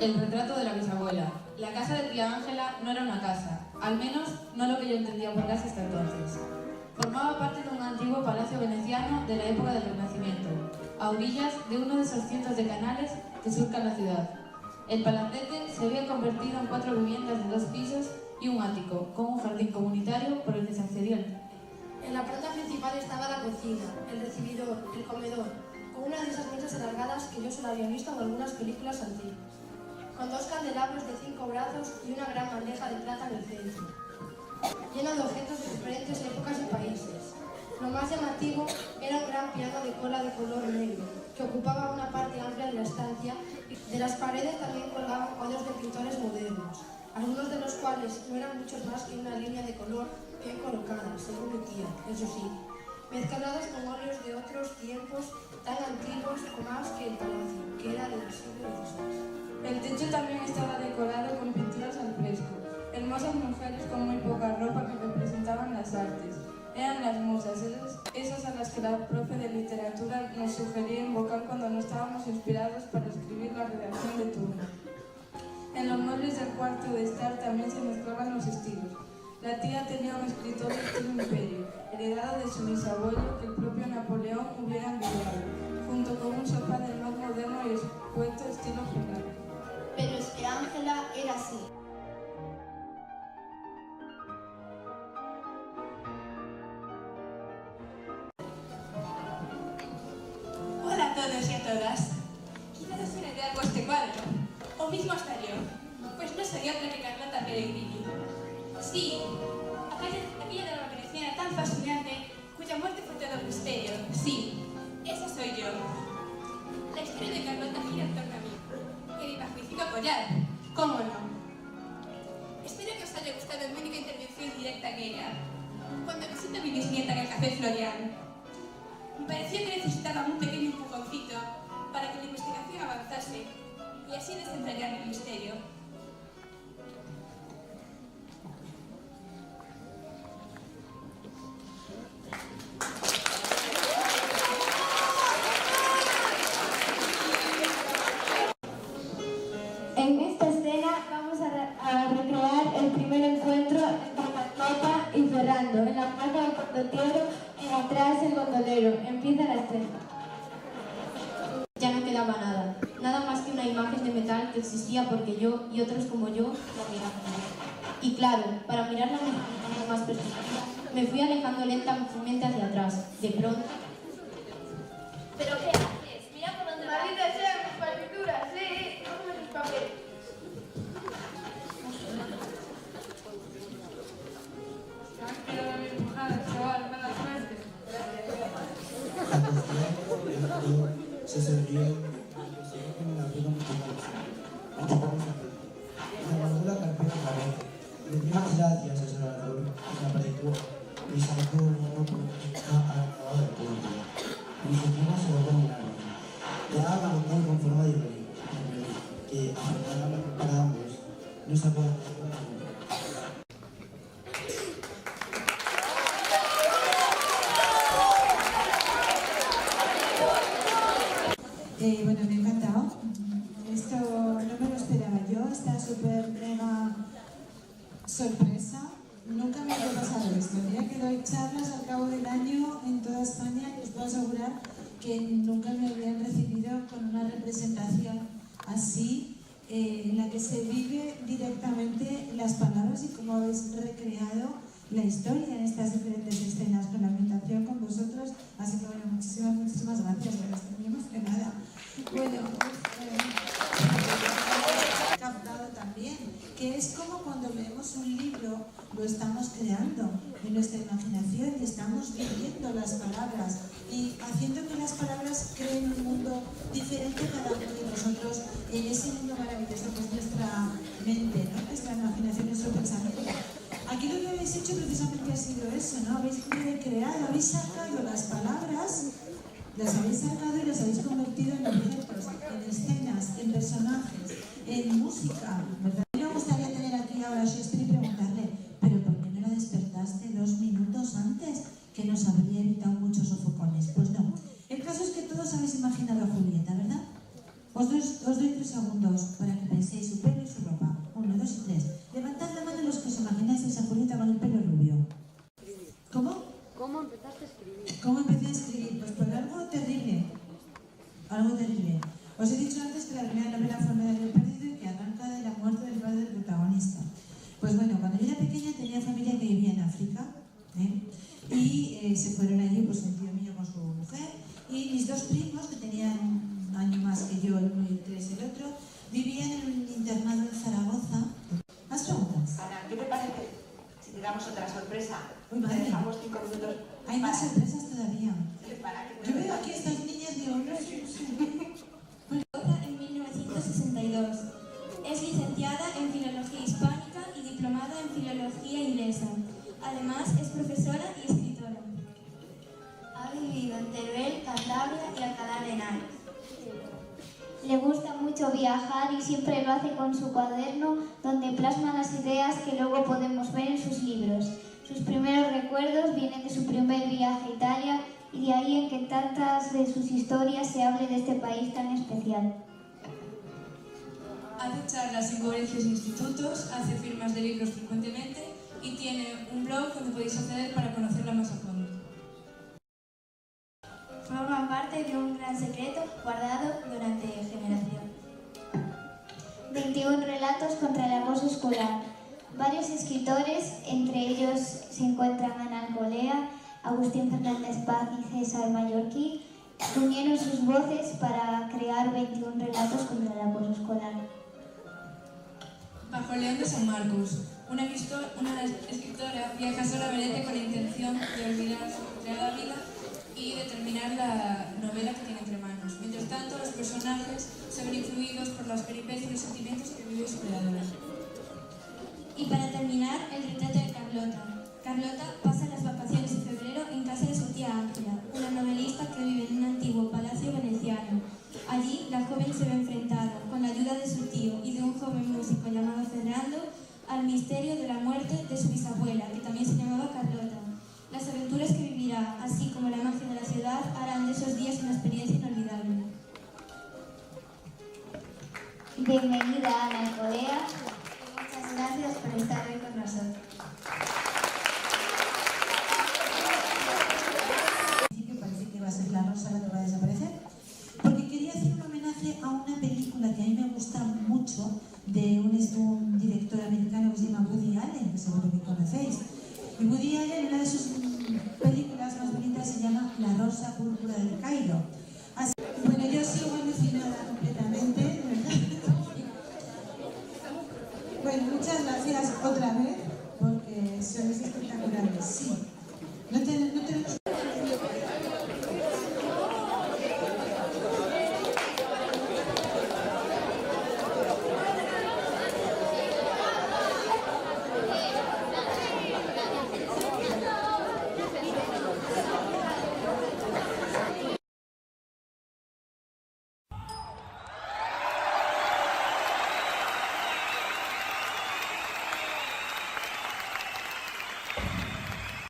El retrato de la bisabuela. La casa de tía Ángela no era una casa, al menos no lo que yo entendía por casa hasta entonces. Formaba parte de un antiguo palacio veneciano de la época del Renacimiento, a orillas de uno de esos cientos de canales que surcan la ciudad. El palacete se había convertido en 4 viviendas de 2 pisos y un ático, con un jardín comunitario por el que se accedía. En la planta principal estaba la cocina, el recibidor, el comedor, con una de esas mesas alargadas que yo solo había visto en algunas películas antiguas, con 2 candelabros de 5 brazos y una gran bandeja de plata en el centro, lleno de objetos de diferentes épocas y países. Lo más llamativo era un gran piano de cola de color negro, que ocupaba una parte amplia de la estancia, y de las paredes también colgaban cuadros de pintores modernos, algunos de los cuales no eran muchos más que una línea de color bien colocada, según mi tía, eso sí, mezclados con óleos de otros tiempos tan antiguos o más que el palacio, que era del siglo XVI. El techo también estaba decorado con pinturas al fresco, hermosas mujeres con muy poca ropa que representaban las artes. Eran las musas, esas a las que la profe de literatura nos sugería invocar cuando no estábamos inspirados para escribir la redacción de turno. En los muebles del cuarto de estar también se mezclaban los estilos. La tía tenía un escritorio estilo imperio, heredado de su bisabuelo que el propio Napoleón hubiera envidiado, junto con un sofá del más moderno y escueto estilo feudal. Pero es que Ángela era así. Hola a todos y a todas. Quizás os suene de algo este cuadro, o mismo hasta yo, pues no soy otra que Carlota Pellegrini. Sí, aquella de la veneciana tan fascinante, cuya muerte fue todo un misterio. Sí, esa soy yo. La historia de Carlota gira en torno a mí, y mi magnífico collar, ¿cómo no? Espero que os haya gustado mi única intervención directa aquella, cuando visito a mi bisnieta en el Café Florian. Me pareció que necesitaba un pequeño empujoncito para que la investigación avanzase y así desentrañar mi misterio. En esta escena vamos a recrear el primer encuentro entre Carlota y Ferrando en la plaza del condottiero y atrás el gondolero. Empieza la escena. Ya no quedaba nada, nada más que una imagen de metal que existía porque yo y otros como yo la mirábamos. Y claro, para mirarla con más perspectiva, me fui alejando lentamente hacia atrás. De pronto... ¿Pero qué haces? Mira por dónde va. Maldita sea, mis partituras, sí, cógeme tus papeles. Se han quedado bien empujadas, chaval, mala suerte. Se servía con la rueda musical. Me guardó la carpeta otra vez. Le di las gracias a ese orador que me apretó y sacó uno por al lado del puente. Mi fortuna se lo terminaron. Ya abandoné con forma de rey, que afortunadamente para ambos no se puede hacer nada. Bueno, me ha encantado. Esto no me lo esperaba yo, esta súper mega sorpresa. Nunca me había pasado esto. Mira que doy charlas al cabo del año en toda España y os puedo asegurar que nunca me habían recibido con una representación así, en la que se vive directamente las palabras y cómo habéis recreado la historia en estas diferentes escenas con la ambientación con vosotros. Así que bueno, muchísimas gracias, estoy muy emocionada. Bueno, captado también, que es como cuando leemos un libro, lo estamos creando en nuestra imaginación y estamos viviendo las palabras y haciendo que las palabras creen un mundo diferente cada uno de nosotros en ese mundo maravilloso que es nuestra mente, ¿no? Nuestra imaginación, nuestro pensamiento. Aquí lo que habéis hecho precisamente ha sido eso, ¿no? Habéis recreado, habéis sacado las palabras, las habéis sacado y las habéis convertido en objetos, en escenas, en personajes, en música, ¿verdad? A mí me gustaría tener aquí ahora a Shakespeare y preguntarle, ¿pero por qué no la despertaste 2 minutos antes? Que nos habría evitado muchos sofocones. Pues no. El caso es que todos habéis imaginado a Julieta, ¿verdad? Os doy 3 segundos para que penséis su pelo y su ropa. 1, 2 y 3. Levantad la mano los que os imagináis esa Julieta con el pelo rubio. ¿Cómo? ¿Cómo empezaste a escribir? ¿Cómo empecé a escribir? Pues por algo terrible. Algo terrible. Os he dicho antes que la primera novela fue Medalla del Perdido y que arranca de la muerte del padre del protagonista. Pues bueno, cuando yo era pequeña tenía familia que vivía en África, y se fueron allí, pues un tío mío con su mujer, y mis 2 primos, que tenían un año más que yo, el uno y 3 el otro, vivían en un internado en Zaragoza. ¿Más preguntas? Ana, ¿qué te parece si te damos otra sorpresa? Uy, madre. Te dejamos 5 minutos. Hay más sorpresas todavía. Para que Yo veo aquí a estas niñas y digo, no sé. En 1962. Es licenciada en Filología Hispánica y diplomada en Filología Inglesa. Además, es profesora y escritora. Ha vivido en Teruel, Cantabria y Alcalá de Henares. Le gusta mucho viajar y siempre lo hace con su cuaderno, donde plasma las ideas que luego podemos ver en sus libros. Sus primeros recuerdos vienen de su primer viaje a Italia y de ahí en que tantas de sus historias se hable de este país tan especial. Hace charlas en colegios e institutos, hace firmas de libros frecuentemente y tiene un blog donde podéis acceder para conocerla más a fondo. Forman parte de un gran secreto guardado durante generaciones. 21 relatos contra el acoso escolar. Varios escritores, entre ellos se encuentran Ana Alcolea, Agustín Fernández Paz y César Mallorquí, unieron sus voces para crear 21 relatos contra el acoso escolar. Bajo el León de San Marcos, una escritora viaja sola a Venete con la intención de olvidar su creada vida y de terminar la novela que tiene entre manos. Mientras tanto, los personajes se ven influidos por las peripecias y los sentimientos que vive su creadora. Y para terminar, el retrato de Carlota. Carlota pasa las vacaciones de febrero en casa de su tía Ángela, una novelista que vive en un antiguo palacio veneciano. Allí, la joven se ve enfrentada, con la ayuda de su tío y de un joven músico llamado Fernando, al misterio de la muerte de su bisabuela, que también se llamaba Carlota. Las aventuras que vivirá, así como la magia de la ciudad, harán de esos días una experiencia inolvidable. Bienvenida, Ana Alcolea, y muchas gracias por estar hoy con nosotros. Parece que va a ser la rosa la que va a desaparecer, porque quería hacer un homenaje a una película que a mí me gusta mucho de un director americano que se llama Woody Allen, que seguro que conocéis. Y Woody Allen, una de sus películas más bonitas se llama La rosa púrpura del Cairo. Así, bueno, yo sigo alucinada completamente, ¿verdad? Bueno, muchas gracias otra vez, porque sois espectaculares, sí.